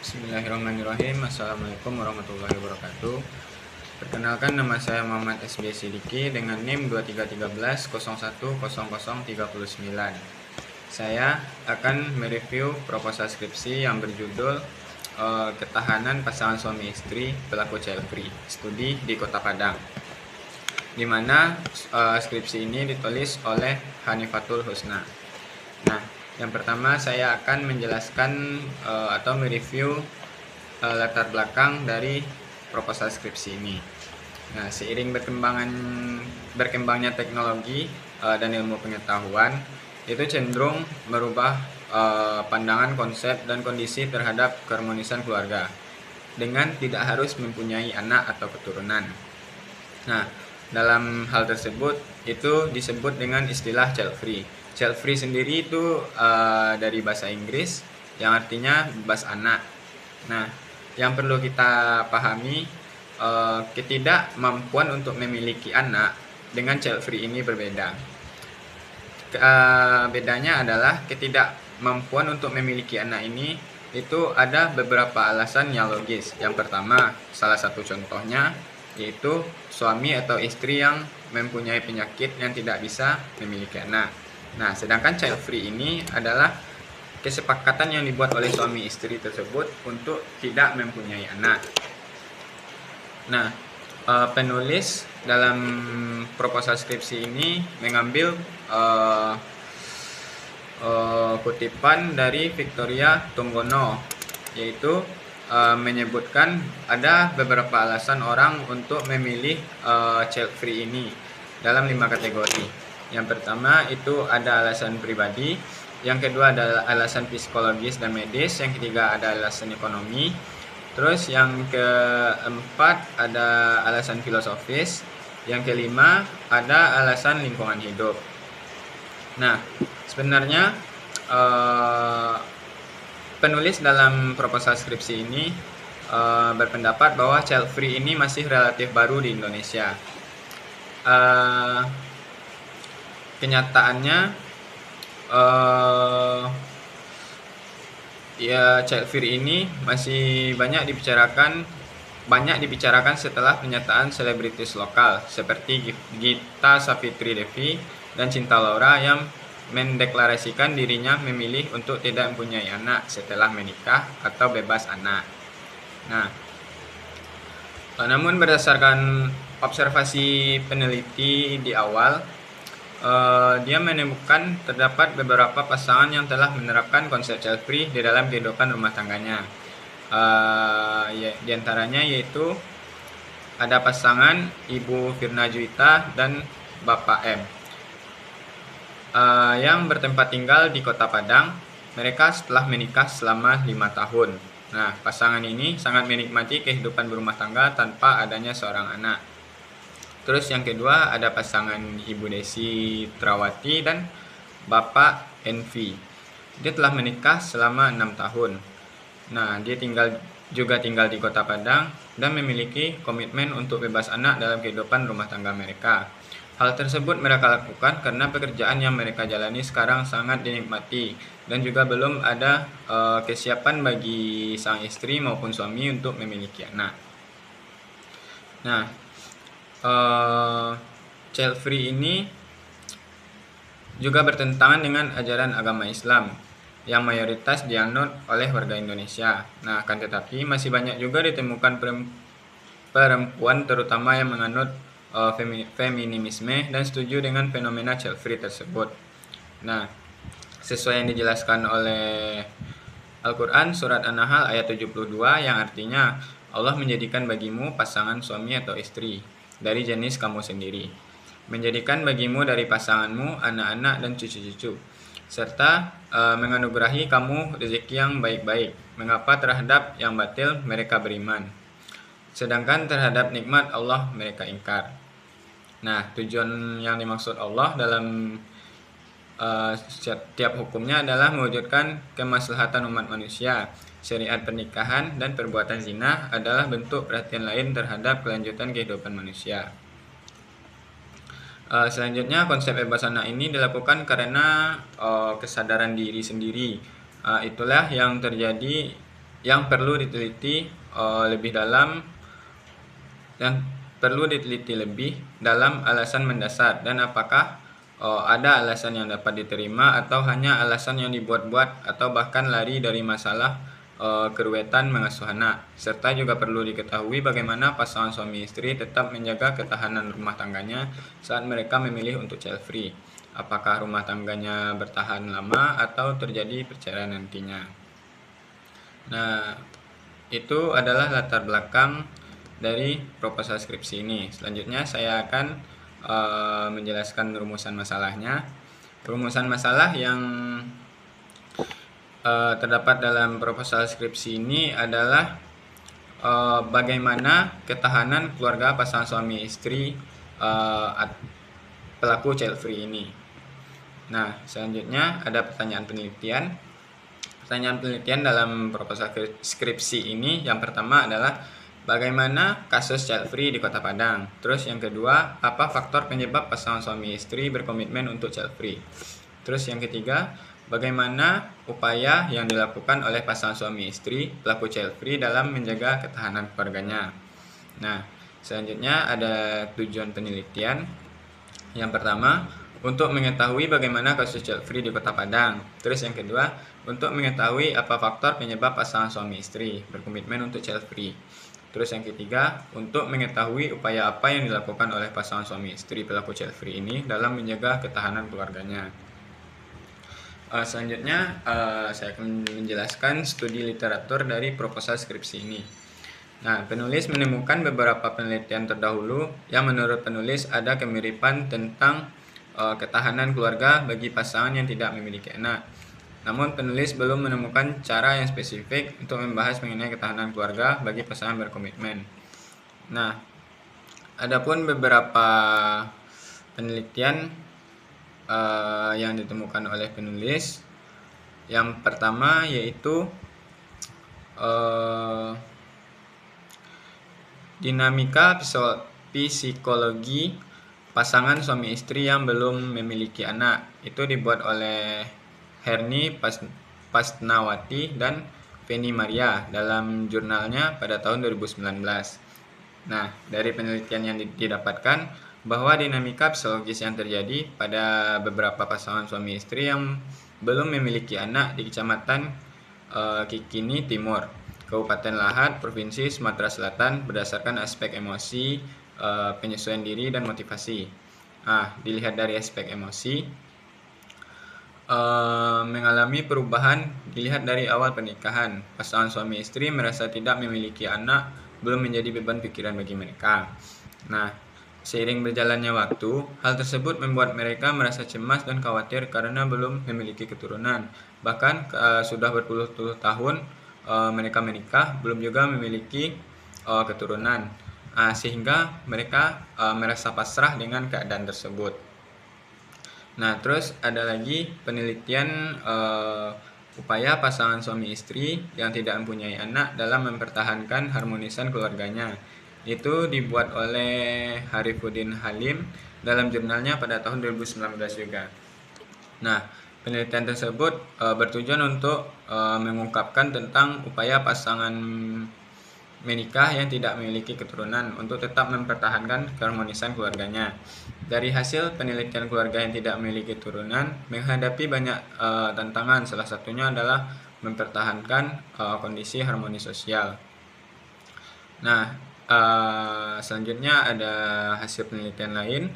Bismillahirrahmanirrahim. Assalamualaikum warahmatullahi wabarakatuh. Perkenalkan, nama saya Muhammad SB Sidiki dengan NIM 2313010039. Saya akan mereview proposal skripsi yang berjudul Ketahanan Pasangan Suami Istri Berlaku Child Free, studi di Kota Padang, di mana skripsi ini ditulis oleh Hanifatul Husna. Nah, yang pertama saya akan menjelaskan atau mereview latar belakang dari proposal skripsi ini. Nah, seiring berkembangnya teknologi dan ilmu pengetahuan, itu cenderung merubah pandangan, konsep, dan kondisi terhadap keharmonisan keluarga dengan tidak harus mempunyai anak atau keturunan. Nah, dalam hal tersebut itu disebut dengan istilah child free. Child free sendiri itu dari bahasa Inggris yang artinya bebas anak. Nah, yang perlu kita pahami, ketidakmampuan untuk memiliki anak dengan child free ini berbeda. Bedanya adalah ketidakmampuan untuk memiliki anak ini itu ada beberapa alasan yang logis. Yang pertama, salah satu contohnya yaitu suami atau istri yang mempunyai penyakit yang tidak bisa memiliki anak. Nah, sedangkan child free ini adalah kesepakatan yang dibuat oleh suami istri tersebut untuk tidak mempunyai anak. Nah, penulis dalam proposal skripsi ini mengambil kutipan dari Victoria Tunggono, yaitu menyebutkan ada beberapa alasan orang untuk memilih child free ini dalam 5 kategori. Yang pertama itu ada alasan pribadi, yang kedua ada alasan psikologis dan medis, yang ketiga ada alasan ekonomi, terus yang keempat ada alasan filosofis, yang kelima ada alasan lingkungan hidup. Nah, sebenarnya penulis dalam proposal skripsi ini berpendapat bahwa child free ini masih relatif baru di Indonesia. Kenyataannya ya child free ini masih banyak dibicarakan setelah pernyataan selebritis lokal seperti Gita Savitri Devi dan Cinta Laura yang mendeklarasikan dirinya memilih untuk tidak mempunyai anak setelah menikah atau bebas anak. Nah, namun berdasarkan observasi peneliti di awal, dia menemukan terdapat beberapa pasangan yang telah menerapkan konsep child free di dalam kehidupan rumah tangganya. Di antaranya yaitu ada pasangan Ibu Firna Juwita dan Bapak M yang bertempat tinggal di Kota Padang. Mereka setelah menikah selama 5 tahun. Nah, pasangan ini sangat menikmati kehidupan berumah tangga tanpa adanya seorang anak. Terus yang kedua ada pasangan Ibu Desi Trawati dan Bapak Envi. Dia telah menikah selama 6 tahun. Nah, dia juga tinggal di Kota Padang dan memiliki komitmen untuk bebas anak dalam kehidupan rumah tangga mereka. Hal tersebut mereka lakukan karena pekerjaan yang mereka jalani sekarang sangat dinikmati dan juga belum ada kesiapan bagi sang istri maupun suami untuk memiliki anak. Nah, child free ini juga bertentangan dengan ajaran agama Islam yang mayoritas dianut oleh warga Indonesia. Nah, akan tetapi masih banyak juga ditemukan perempuan terutama yang menganut feminisme dan setuju dengan fenomena child free tersebut. Nah, sesuai yang dijelaskan oleh Al-Quran surat An-Nahl ayat 72 yang artinya Allah menjadikan bagimu pasangan suami atau istri dari jenis kamu sendiri, menjadikan bagimu dari pasanganmu anak-anak dan cucu-cucu, serta menganugerahi kamu rezeki yang baik-baik. Mengapa terhadap yang batil mereka beriman, sedangkan terhadap nikmat Allah mereka ingkar. Nah, tujuan yang dimaksud Allah dalam setiap hukumnya adalah mewujudkan kemaslahatan umat manusia. Syariat pernikahan dan perbuatan zina adalah bentuk perhatian lain terhadap kelanjutan kehidupan manusia. Selanjutnya, konsep bebas anak ini dilakukan karena kesadaran diri sendiri. Itulah yang terjadi yang perlu diteliti lebih dalam dan perlu diteliti lebih dalam alasan mendasar dan apakah ada alasan yang dapat diterima atau hanya alasan yang dibuat-buat atau bahkan lari dari masalah keruwetan mengasuh anak. Serta juga perlu diketahui bagaimana pasangan suami istri tetap menjaga ketahanan rumah tangganya saat mereka memilih untuk child free. Apakah rumah tangganya bertahan lama atau terjadi perceraian nantinya. Nah, itu adalah latar belakang dari proposal skripsi ini. Selanjutnya saya akan menjelaskan rumusan masalahnya. Rumusan masalah yang terdapat dalam proposal skripsi ini adalah bagaimana ketahanan keluarga pasangan suami istri pelaku child free ini. Nah, selanjutnya ada pertanyaan penelitian. Pertanyaan penelitian dalam proposal skripsi ini yang pertama adalah bagaimana kasus child free di Kota Padang. Terus yang kedua, apa faktor penyebab pasangan suami istri berkomitmen untuk child free. Terus yang ketiga, bagaimana upaya yang dilakukan oleh pasangan suami istri pelaku child free dalam menjaga ketahanan keluarganya. Nah, selanjutnya ada tujuan penelitian. Yang pertama, untuk mengetahui bagaimana kasus child free di Kota Padang. Terus yang kedua, untuk mengetahui apa faktor penyebab pasangan suami istri berkomitmen untuk child free. Terus yang ketiga, untuk mengetahui upaya apa yang dilakukan oleh pasangan suami istri pelaku child free ini dalam menjaga ketahanan keluarganya. Selanjutnya, saya akan menjelaskan studi literatur dari proposal skripsi ini. Nah, penulis menemukan beberapa penelitian terdahulu yang menurut penulis ada kemiripan tentang ketahanan keluarga bagi pasangan yang tidak memiliki anak. Namun penulis belum menemukan cara yang spesifik untuk membahas mengenai ketahanan keluarga bagi pasangan berkomitmen. Nah, adapun beberapa penelitian yang ditemukan oleh penulis. Yang pertama yaitu dinamika psikologi pasangan suami istri yang belum memiliki anak. Itu dibuat oleh Herni Pasnawati dan Penny Maria dalam jurnalnya pada tahun 2019. Nah, dari penelitian yang didapatkan bahwa dinamika psikologis yang terjadi pada beberapa pasangan suami istri yang belum memiliki anak di Kecamatan Kikini Timur, Kabupaten Lahat, Provinsi Sumatera Selatan berdasarkan aspek emosi, penyesuaian diri, dan motivasi. Dilihat dari aspek emosi, mengalami perubahan dilihat dari awal pernikahan. Pasangan suami istri merasa tidak memiliki anak belum menjadi beban pikiran bagi mereka. Nah, seiring berjalannya waktu, hal tersebut membuat mereka merasa cemas dan khawatir karena belum memiliki keturunan. Bahkan sudah berpuluh-puluh tahun mereka menikah, belum juga memiliki keturunan. Sehingga mereka merasa pasrah dengan keadaan tersebut. Nah, terus ada lagi penelitian upaya pasangan suami istri yang tidak mempunyai anak dalam mempertahankan harmonisan keluarganya. Itu dibuat oleh Harifuddin Halim dalam jurnalnya pada tahun 2019 juga. Nah, penelitian tersebut bertujuan untuk mengungkapkan tentang upaya pasangan menikah yang tidak memiliki keturunan untuk tetap mempertahankan keharmonisan keluarganya. Dari hasil penelitian keluarga yang tidak memiliki keturunan menghadapi banyak tantangan, salah satunya adalah mempertahankan kondisi harmoni sosial. Nah, selanjutnya ada hasil penelitian lain,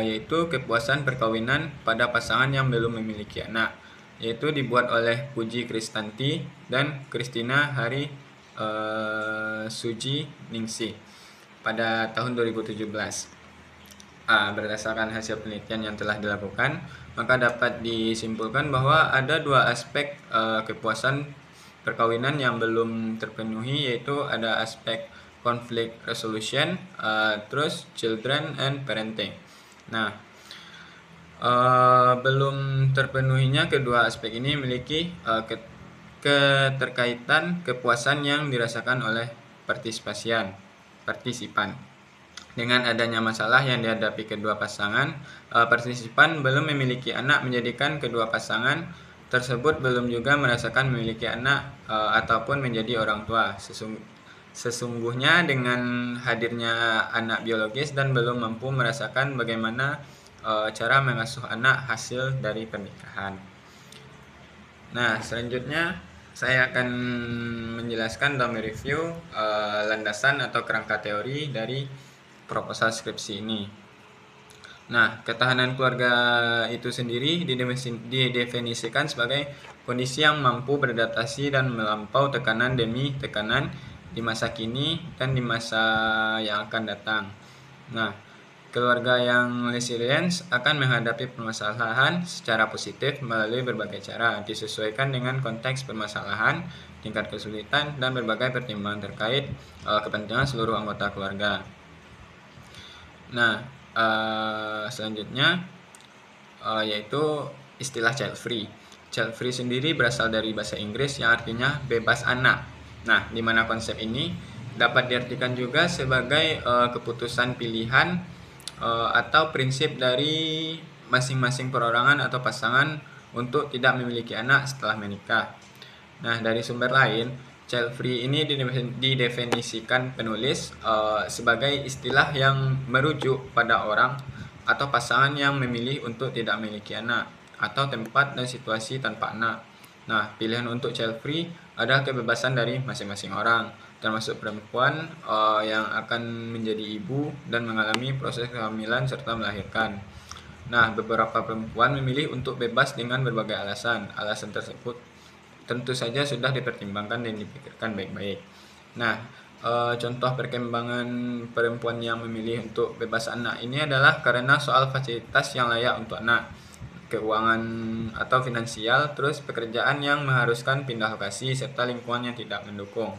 yaitu kepuasan perkawinan pada pasangan yang belum memiliki anak, yaitu dibuat oleh Puji Kristanti dan Christina Hari Suji Ningsi pada tahun 2017. Berdasarkan hasil penelitian yang telah dilakukan, maka dapat disimpulkan bahwa ada dua aspek kepuasan perkawinan yang belum terpenuhi, yaitu ada aspek conflict resolution, terus children and parenting. Nah, belum terpenuhinya kedua aspek ini memiliki keterkaitan kepuasan yang dirasakan oleh partisipan. Dengan adanya masalah yang dihadapi kedua pasangan, partisipan belum memiliki anak menjadikan kedua pasangan tersebut belum juga merasakan memiliki anak ataupun menjadi orang tua. Sesungguhnya dengan hadirnya anak biologis dan belum mampu merasakan bagaimana cara mengasuh anak hasil dari pernikahan. Nah, selanjutnya saya akan menjelaskan dalam review landasan atau kerangka teori dari proposal skripsi ini. Nah, ketahanan keluarga itu sendiri didefinisikan sebagai kondisi yang mampu beradaptasi dan melampau tekanan demi tekanan di masa kini dan di masa yang akan datang. Nah, keluarga yang resilient akan menghadapi permasalahan secara positif melalui berbagai cara, disesuaikan dengan konteks permasalahan, tingkat kesulitan, dan berbagai pertimbangan terkait kepentingan seluruh anggota keluarga. Nah, selanjutnya yaitu istilah child free. Child free sendiri berasal dari bahasa Inggris yang artinya bebas anak. Nah, di mana konsep ini dapat diartikan juga sebagai keputusan pilihan atau prinsip dari masing-masing perorangan atau pasangan untuk tidak memiliki anak setelah menikah. Nah, dari sumber lain, child free ini didefinisikan penulis sebagai istilah yang merujuk pada orang atau pasangan yang memilih untuk tidak memiliki anak atau tempat dan situasi tanpa anak. Nah, pilihan untuk child free adalah kebebasan dari masing-masing orang, termasuk perempuan yang akan menjadi ibu dan mengalami proses kehamilan serta melahirkan. Nah, beberapa perempuan memilih untuk bebas dengan berbagai alasan. Alasan tersebut tentu saja sudah dipertimbangkan dan dipikirkan baik-baik. Nah, contoh perkembangan perempuan yang memilih untuk bebas anak ini adalah karena soal fasilitas yang layak untuk anak, keuangan atau finansial, terus pekerjaan yang mengharuskan pindah lokasi, serta lingkungan yang tidak mendukung.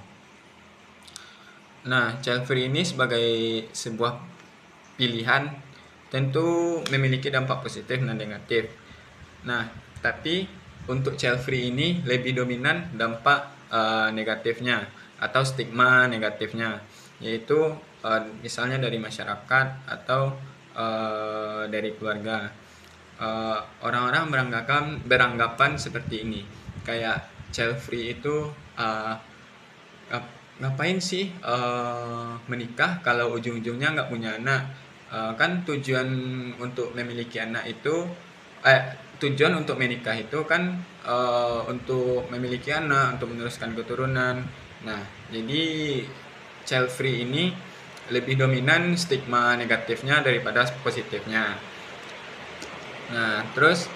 Nah, child free ini sebagai sebuah pilihan tentu memiliki dampak positif dan negatif. Nah, tapi untuk child free ini lebih dominan dampak negatifnya atau stigma negatifnya, yaitu misalnya dari masyarakat atau dari keluarga. Orang-orang beranggapan seperti ini, kayak child free itu ngapain sih menikah kalau ujung-ujungnya nggak punya anak. Kan tujuan untuk memiliki anak itu tujuan untuk menikah itu kan untuk memiliki anak, untuk meneruskan keturunan. Nah, jadi child free ini lebih dominan stigma negatifnya daripada positifnya. Nah, terus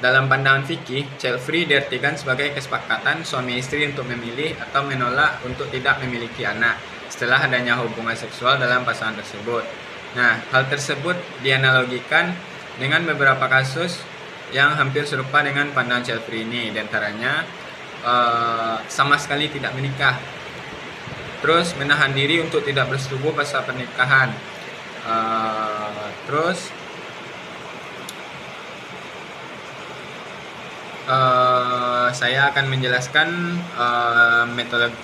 dalam pandangan fikih, child free diartikan sebagai kesepakatan suami istri untuk memilih atau menolak untuk tidak memiliki anak setelah adanya hubungan seksual dalam pasangan tersebut. Nah, hal tersebut dianalogikan dengan beberapa kasus yang hampir serupa dengan pandangan child free ini, diantaranya sama sekali tidak menikah, terus menahan diri untuk tidak bersetubuh pasca pernikahan, terus saya akan menjelaskan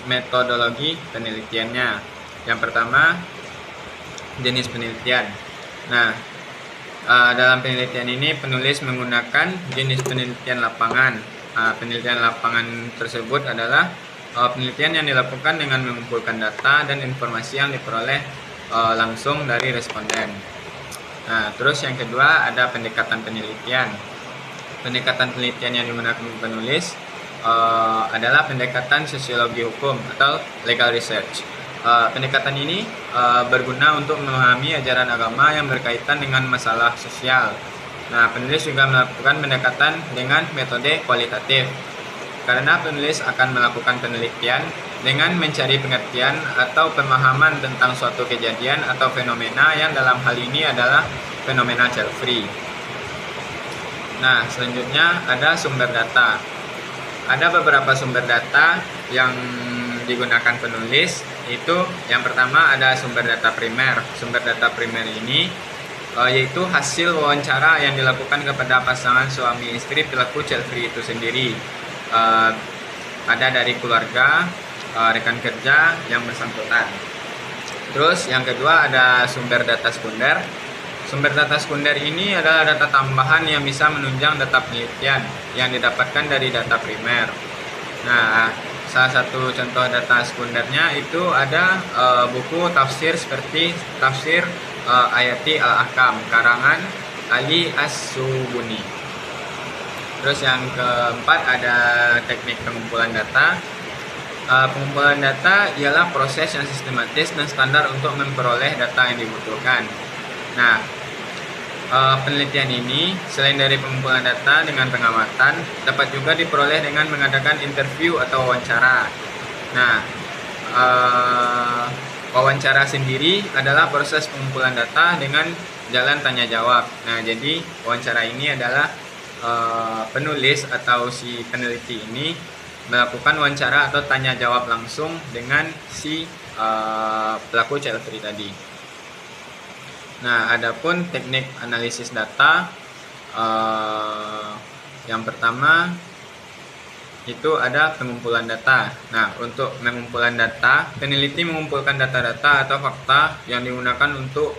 metodologi penelitiannya. Yang pertama, jenis penelitian. Nah, dalam penelitian ini penulis menggunakan jenis penelitian lapangan. Penelitian lapangan tersebut adalah penelitian yang dilakukan dengan mengumpulkan data dan informasi yang diperoleh langsung dari responden. Nah, terus yang kedua ada pendekatan penelitian. Pendekatan penelitian yang digunakan penulis adalah pendekatan sosiologi hukum atau legal research. Pendekatan ini berguna untuk memahami ajaran agama yang berkaitan dengan masalah sosial. Nah, penulis juga melakukan pendekatan dengan metode kualitatif, karena penulis akan melakukan penelitian dengan mencari pengertian atau pemahaman tentang suatu kejadian atau fenomena yang dalam hal ini adalah fenomena child free. Nah, selanjutnya ada sumber data. Ada beberapa sumber data yang digunakan penulis. Itu yang pertama ada sumber data primer. Sumber data primer ini yaitu hasil wawancara yang dilakukan kepada pasangan suami istri pelaku child free itu sendiri. Ada dari keluarga, rekan kerja yang bersangkutan. Terus yang kedua ada sumber data sekunder. Sumber data sekunder ini adalah data tambahan yang bisa menunjang data penelitian. yang didapatkan dari data primer. Nah, salah satu contoh data sekundernya itu ada buku tafsir seperti tafsir Ayati Al-Ahkam karangan Ali As-Subuni. Terus yang keempat ada teknik pengumpulan data. Pengumpulan data ialah proses yang sistematis dan standar untuk memperoleh data yang dibutuhkan. Nah, penelitian ini selain dari pengumpulan data dengan pengamatan, dapat juga diperoleh dengan mengadakan interview atau wawancara. Nah, wawancara sendiri adalah proses pengumpulan data dengan jalan tanya jawab. Nah, jadi wawancara ini adalah penulis atau si peneliti ini melakukan wawancara atau tanya jawab langsung dengan si pelaku child free tadi. Nah, adapun teknik analisis data, yang pertama itu ada pengumpulan data. Nah, untuk pengumpulan data, peneliti mengumpulkan data-data atau fakta yang digunakan untuk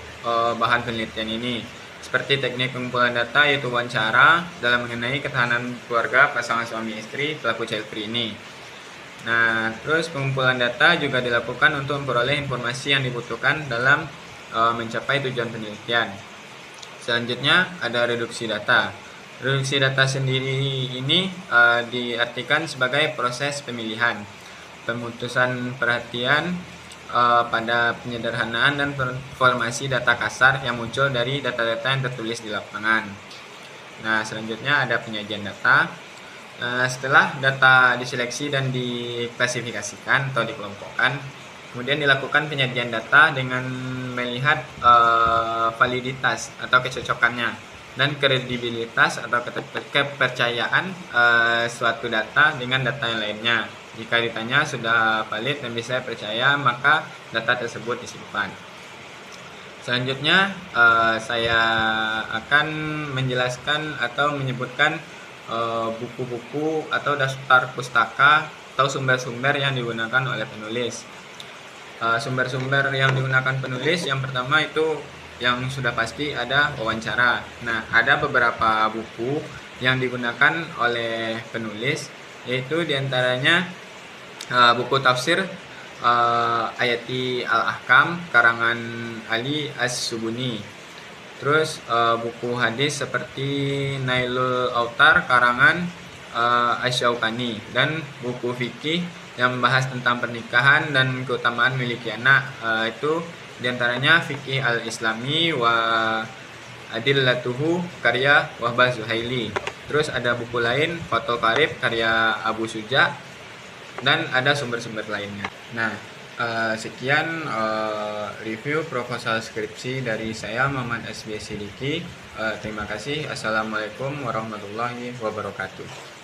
bahan penelitian ini. Seperti teknik pengumpulan data yaitu wawancara dalam mengenai ketahanan keluarga pasangan suami istri pelaku child free ini. Nah, terus pengumpulan data juga dilakukan untuk memperoleh informasi yang dibutuhkan dalam mencapai tujuan penelitian. Selanjutnya ada reduksi data. Reduksi data sendiri ini diartikan sebagai proses pemilihan, pemutusan perhatian pada penyederhanaan dan formasi data kasar yang muncul dari data-data yang tertulis di lapangan. Nah, selanjutnya ada penyajian data. Setelah data diseleksi dan diklasifikasikan atau dikelompokkan, kemudian dilakukan penyajian data dengan melihat validitas atau kecocokannya dan kredibilitas atau kepercayaan suatu data dengan data yang lainnya. Jika ditanya sudah valid dan bisa percaya, maka data tersebut disimpan. Selanjutnya saya akan menjelaskan atau menyebutkan buku-buku atau daftar pustaka atau sumber-sumber yang digunakan oleh penulis. Sumber-sumber yang digunakan penulis yang pertama itu yang sudah pasti ada wawancara. Nah, ada beberapa buku yang digunakan oleh penulis, yaitu diantaranya buku tafsir Ayati Al-Ahkam karangan Ali As-Subuni. Terus buku hadis seperti Nailul Autar karangan Asy-Syaukani, dan buku fikih yang membahas tentang pernikahan dan keutamaan memiliki anak, itu diantaranya Fikih Al-Islami wa Adillatuhu karya Wahbah Zuhaili. Terus ada buku lain Fathul Qarib karya Abu Suja, dan ada sumber-sumber lainnya. Nah, sekian review proposal skripsi dari saya Muhammad SB Sidiki. Terima kasih. Assalamualaikum warahmatullahi wabarakatuh.